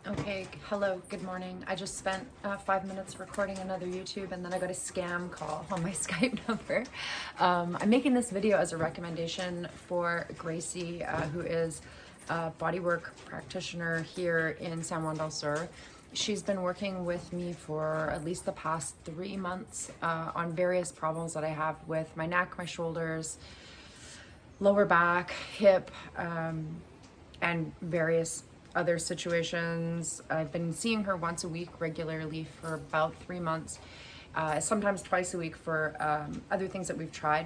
Okay, hello, good morning. I just spent 5 minutes recording another YouTube and then I got a scam call on my Skype number. I'm making this video as a recommendation for Gracie, who is a bodywork practitioner here in San Juan del Sur. She's been working with me for at least the past 3 months on various problems that I have with my neck, my shoulders, lower back, hip, and various other situations. I've been seeing her once a week regularly for about 3 months, sometimes twice a week for other things that we've tried.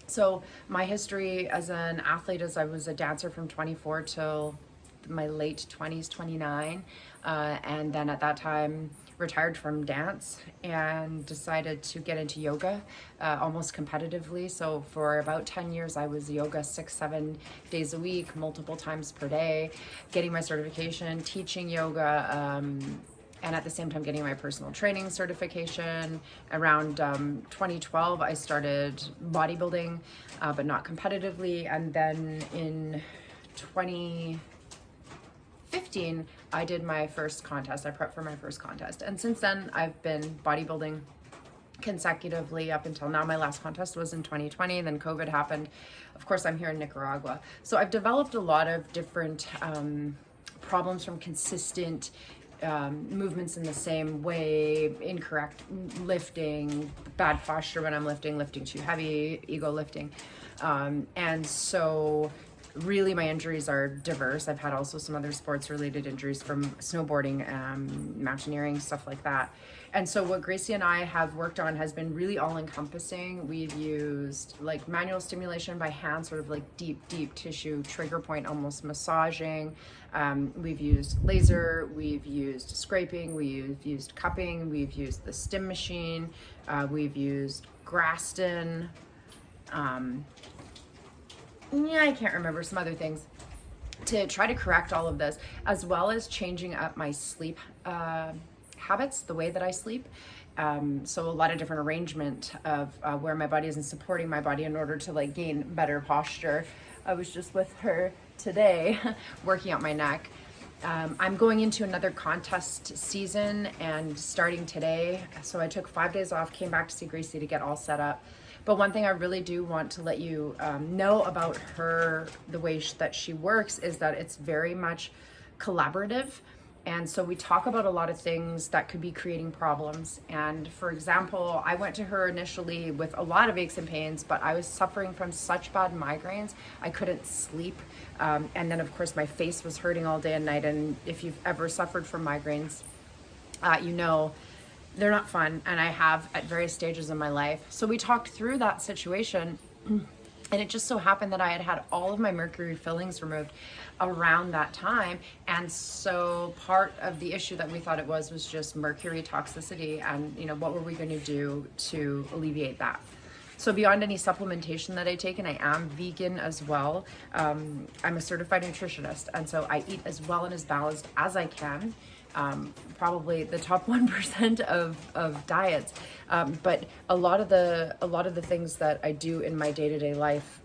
So my history as an athlete is I was a dancer from 24 till my late 20s, 29, and then at that time retired from dance and decided to get into yoga almost competitively. So for about 10 years I was yoga 6-7 days a week, multiple times per day, getting my certification, teaching yoga, and at the same time getting my personal training certification. Around 2012 I started bodybuilding, but not competitively, and then in 2015 I did my first contest. I prepped for my first contest, and since then I've been bodybuilding consecutively up until now. My last contest was in 2020, then COVID happened. Of course, I'm here in Nicaragua. So I've developed a lot of different problems from consistent movements in the same way, incorrect lifting, bad posture when I'm lifting too heavy, ego lifting. And so really my injuries are diverse. I've had also some other sports related injuries from snowboarding, mountaineering, stuff like that. And so what Gracie and I have worked on has been really all encompassing. We've used like manual stimulation by hand, sort of like deep tissue trigger point, almost massaging. We've used laser, we've used scraping, we've used cupping, we've used the stim machine, we've used Graston, I can't remember, some other things to try to correct all of this, as well as changing up my sleep habits, the way that I sleep. So a lot of different arrangement of where my body is and supporting my body in order to like gain better posture. I was just with her today working out my neck. I'm going into another contest season and starting today. So I took 5 days off, came back to see Gracie to get all set up. But one thing I really do want to let you know about her, the way that she works, is that it's very much collaborative. And so we talk about a lot of things that could be creating problems. And for example, I went to her initially with a lot of aches and pains, but I was suffering from such bad migraines, I couldn't sleep. And then of course my face was hurting all day and night. And if you've ever suffered from migraines, you know, they're not fun, and I have at various stages in my life. So we talked through that situation, and it just so happened that I had all of my mercury fillings removed around that time. And so part of the issue that we thought it was just mercury toxicity, and you know, what were we going to do to alleviate that? So beyond any supplementation that I take, and I am vegan as well, I'm a certified nutritionist, and so I eat as well and as balanced as I can. Probably the top 1% of diets, but a lot of the things that I do in my day-to-day life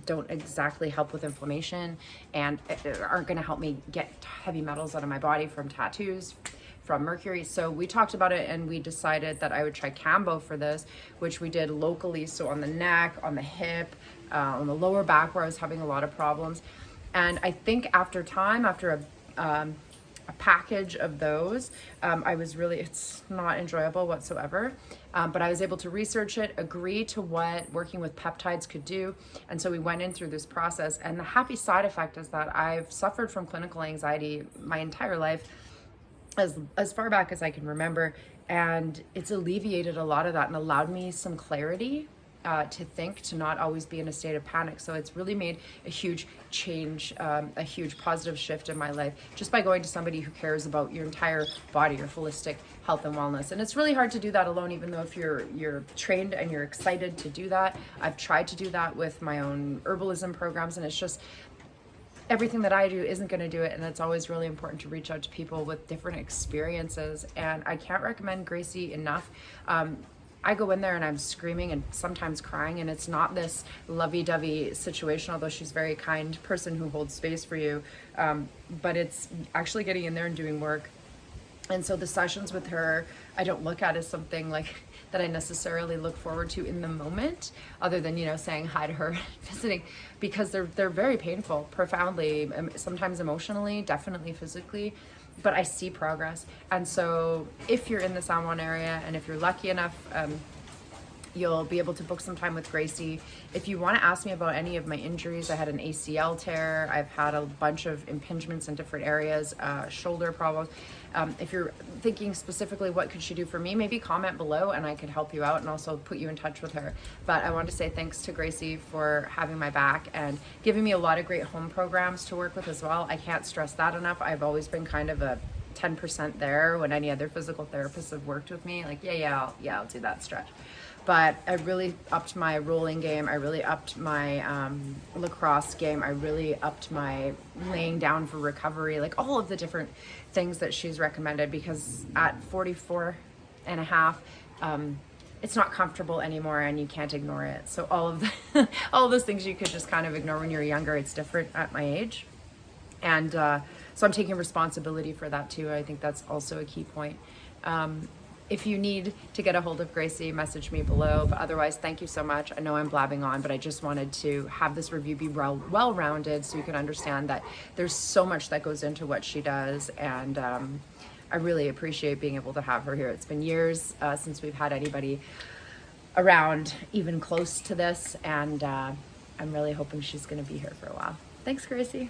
don't exactly help with inflammation, and aren't going to help me get heavy metals out of my body from tattoos, from mercury. So we talked about it and we decided that I would try Cambo for this, which we did locally, so on the neck, on the hip, on the lower back where I was having a lot of problems. And I think after a package of those, it's not enjoyable whatsoever, but I was able to research it, agree to what working with peptides could do, and so we went in through this process. And the happy side effect is that I've suffered from clinical anxiety my entire life, as far back as I can remember, and it's alleviated a lot of that and allowed me some clarity to think, to not always be in a state of panic. So it's really made a huge change, a huge positive shift in my life, just by going to somebody who cares about your entire body, your holistic health and wellness. And it's really hard to do that alone, even though if you're trained and you're excited to do that. I've tried to do that with my own herbalism programs, and it's just, everything that I do isn't going to do it, and it's always really important to reach out to people with different experiences. And I can't recommend Gracie enough. I go in there and I'm screaming and sometimes crying, and it's not this lovey-dovey situation, although she's a very kind person who holds space for you, but it's actually getting in there and doing work. And so the sessions with her, I don't look at as something like that I necessarily look forward to in the moment, other than, you know, saying hi to her, visiting, because they're very painful, profoundly, sometimes emotionally, definitely physically, but I see progress. And so if you're in the San Juan area, and if you're lucky enough, you'll be able to book some time with Gracie. If you want to ask me about any of my injuries, I had an ACL tear, I've had a bunch of impingements in different areas, shoulder problems. If you're thinking specifically what could she do for me, maybe comment below and I could help you out and also put you in touch with her. But I want to say thanks to Gracie for having my back and giving me a lot of great home programs to work with as well. I can't stress that enough. I've always been kind of a 10% there when any other physical therapists have worked with me. Like, I'll do that stretch. But I really upped my rolling game. I really upped my lacrosse game. I really upped my laying down for recovery, like all of the different things that she's recommended, because at 44 and a half, it's not comfortable anymore and you can't ignore it. So all of all of those things you could just kind of ignore when you're younger, it's different at my age. And so I'm taking responsibility for that too. I think that's also a key point. If you need to get a hold of Gracie, message me below. But otherwise, thank you so much. I know I'm blabbing on, but I just wanted to have this review be well-rounded so you can understand that there's so much that goes into what she does. And I really appreciate being able to have her here. It's been years since we've had anybody around even close to this. And I'm really hoping she's going to be here for a while. Thanks, Gracie.